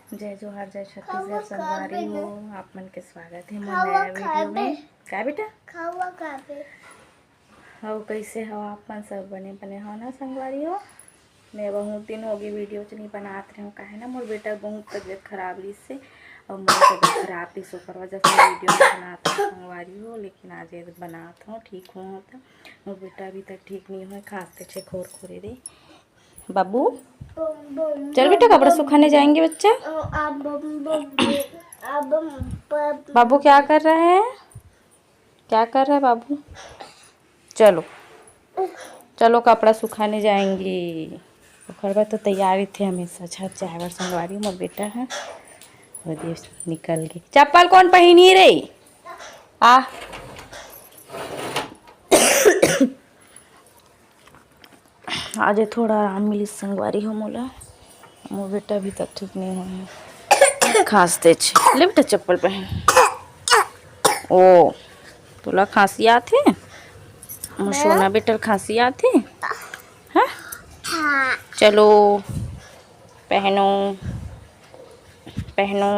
जय जोहार जय छत्तीसगढ़ संगवारी हो। आप मन के स्वागत है मोर नया वीडियो में। का बेटा हो कैसे हो आप मन? सब बने बने हो ना संगवारी हो? मैं बहुत दिन होगी वीडियो नहीं बनाते रहे हूँ। काहे ना मोर बेटा बहुत तबीयत खराब रही से और मोर तबीयत खराब थी सो कर वजह से वीडियो नहीं बनाता हूँ संगवारी हो। लेकिन आज ये बनाता हूँ, ठीक हूँ तो मोर बेटा अभी तक ठीक नहीं हुआ, खांसते छे खोर खोरे रे। बाबू चल बेटा कपड़ा सुखाने जाएंगे बच्चा। बाबू क्या कर रहे हैं? क्या कर रहे हैं बाबू? चलो चलो कपड़ा सुखाने जाएंगे। खरबा तो तैयारी थे हमेशा छत जाए संगवारी मोर बेटा है निकल गई। चप्पल कौन पहनी रे? आ आज थोड़ा आराम मिली संगवारी हो मोला। मोर बेटा अभी तक ठीक नहीं हुआ है, खांसते छे। ले बेटा चप्पल पहन। ओ तोला खांसी आथे? मोर सोना बेटा खांसी आथे? हाँ चलो पहनो पहनो।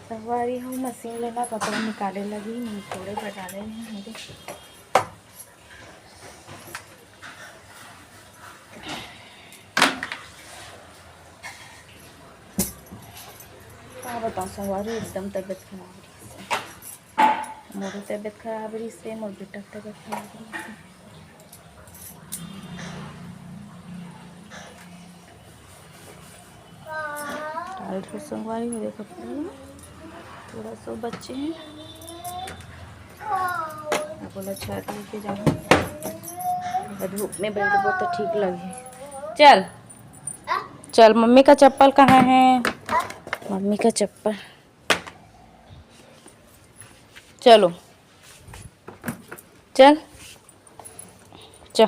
संगवारी हो मशीन लेना कपड़ा निकाले लगी, मैं थोड़े बजा रहे हैं मेरे। क्या बताऊँ संगवारी, एकदम तबीयत खराब रही से। मोरी तबीयत खराब रही से, मोर बेटा तबीयत खराब रही से। टाइट हो संगवारी हो, देखो थोड़ा सा बच्चे हैं। बोला छत लेके जाऊँ, धूप में बैठबो तो ठीक लगे। चल चल मम्मी का चप्पल कहाँ है? मम्मी का चप्पल। चलो चल चल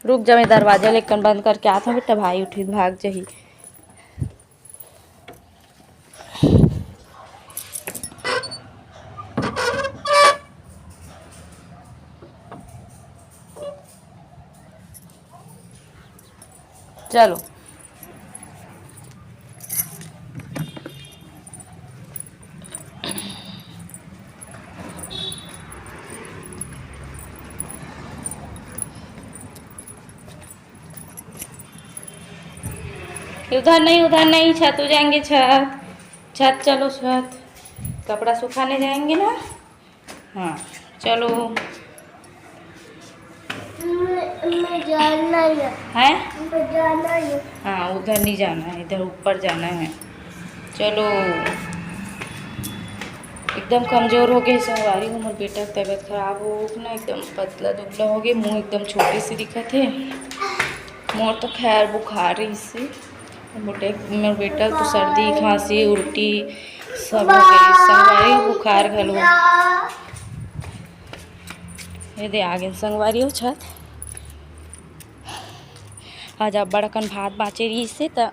रुक जा, मैं दरवाजा लेकर बंद करके आता हूँ बेटा। भाई उठी भाग जाही। चलो उधर नहीं छत हो जाएंगे। छत छत चलो छत, कपड़ा सुखाने जाएंगे ना। हाँ चलो। मैं जाना है? हाँ उधर नहीं जाना है, इधर ऊपर जाना है। चलो एकदम कमज़ोर हो गए संगवारी हो। मोर बेटा की तबीयत खराब हो ना, एकदम पतला दुबला हो गए, मुँह एकदम छोटी सी दिखत है। मोर तो खैर बुखार रही से, मोर बेटा तो सर्दी खांसी उल्टी सब हो गई संगवारी हो। बुखार घलो ये दे आगे संगवारी हो छत। आज अब बड़कन भात बाँचे रही से तो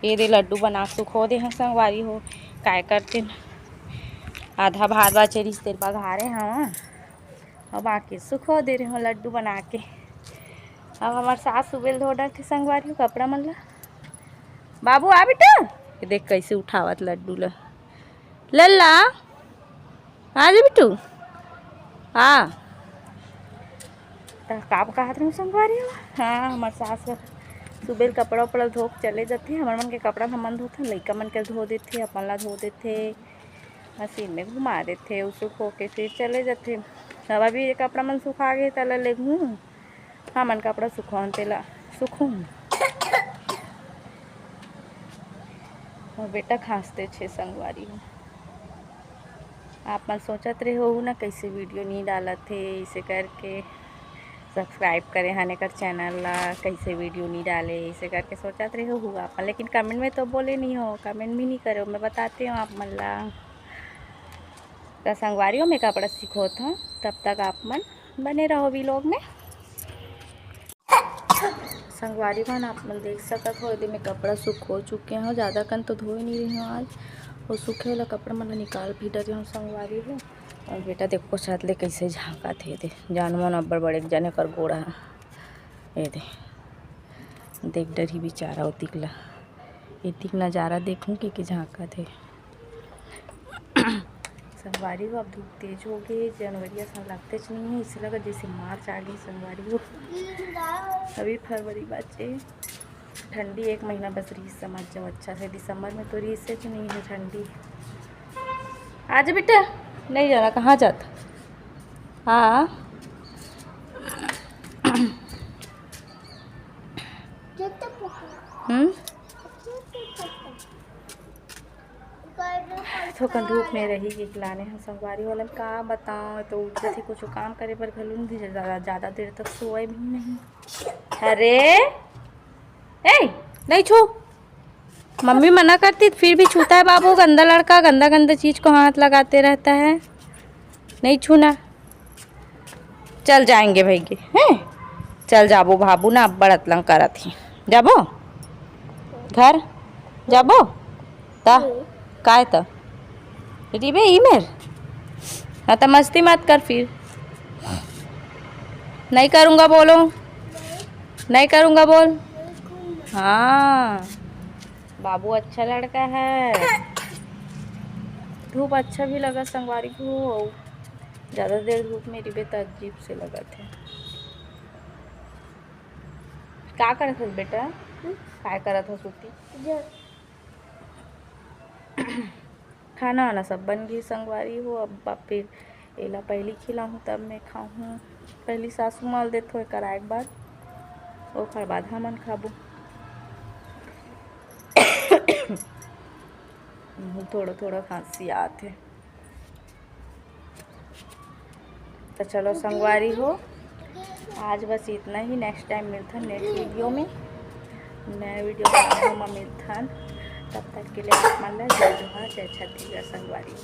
ये दे लड्डू बना सुखो दे हैं संगवारी हो। काय करते आधा भात बाँचे रही तेल बघारे हाँ, अब बाकी सुखो दे रहे हो लड्डू बना के। अब हमारे सास सुबेल धो डालते संगवारी हो कपड़ा मन ला। बाबू आ बेटा, ये देख कैसे उठावत लड्डू ला। लल्ला आ जा बिट्टू हाँ। तो काम कहत रहूँ संगवारी हो। हाँ हमारे सास सुबह कपड़ा उपड़ा धो के चले जाते। हमारे मन के कपड़ा हमन धोते, लइका मन के धो देते, अपन ला धो देते, मशीन में घुमा देते, उसको खो के फिर चले जाते। अब अभी ये कपड़ा मन सुखा गए तला ले घूँ। हाँ मन कपड़ा सुखवान तेला सुखूँ। और बेटा खांसते छे संगवारी हो। आप मन सोचत रहे हो ना कैसे वीडियो नहीं डाला थे, इसे करके सब्सक्राइब करे हने कर चैनल ला, कैसे वीडियो नहीं डाले इसे करके सोचत रहे हो आप। लेकिन कमेंट में तो बोले नहीं हो, कमेंट भी नहीं करो, मैं बताती हूँ आप मन ला। तो संगवारी हो मैं कपड़ा सिखोत हूँ, तब तक आप मन बने रहो व्लॉग में। संगवारी मन आप मन देख सकत हो, यदि मैं कपड़ा सुखो चुके हूँ, ज़्यादा कन तो धो ही नहीं रही हूँ आज। वो सूखे वाला कपड़ा मन निकाल भी डरे हूँ संगवारी हो। और बेटा देखो छत ले कैसे झाँका थे दे जानवर अब्बड़ बड़े जने कर गोड़ा ये दे देख डरी बेचारा उतिकला इतिक नज़ारा देखूं कि झाँका थे। संगवारी हो अब धूप तेज हो गई, जनवरी ऐसा लगते नहीं है, इससे लगा जैसे मार्च आ गई संगवारी हो। अभी फरवरी बचे, ठंडी एक महीना बस रीस समझ जाओ अच्छा से। दिसंबर में तो रीस से तो नहीं है ठंडी। आज बेटा नहीं जाना, कहाँ जाता? हाँ तो धूप में रही कि खिलाने हम संगवारी वाला का बताओ तो उठते थे कुछ काम करे पर घलून भी ज़्यादा देर तक सोए भी नहीं। अरे ए नहीं छू, मम्मी मना करती फिर भी छूता है बाबू। गंदा लड़का गंदा गंदा चीज़ को हाथ लगाते रहता है, नहीं छूना। चल जाएंगे भैया हैं, चल जाबो भाबू ना अब बड़ अतलंग करा थी। जाबो घर जाबो ता काय ता रिबे ईमेर। हाँ तो मस्ती मत कर फिर। नहीं करूँगा बोलो, नहीं करूँगा बोल। हाँ बाबू अच्छा लड़का है। धूप अच्छा भी लगा संगवारी को, ज़्यादा देर धूप में रिबे तो अजीब से लगा थे। क्या करत हस बेटा, काय करत हस उती? खाना वाना सब बन गई संगवारी हो। अब फिर एला पहली खिलाऊँ तब मैं खाऊँ। पहली सासू माल दे थोड़े कराए के बाद ओखर बाद हमन खाबू। थोड़ा थोड़ा खांसी आते। तो चलो संगवारी हो आज बस इतना ही। नेक्स्ट टाइम मिलता नेक्स्ट वीडियो में, नया वीडियो में मिलता। तब तक के लिए आप मान ला जय जोहार, जय छत्तीसगढ़ संगवारी।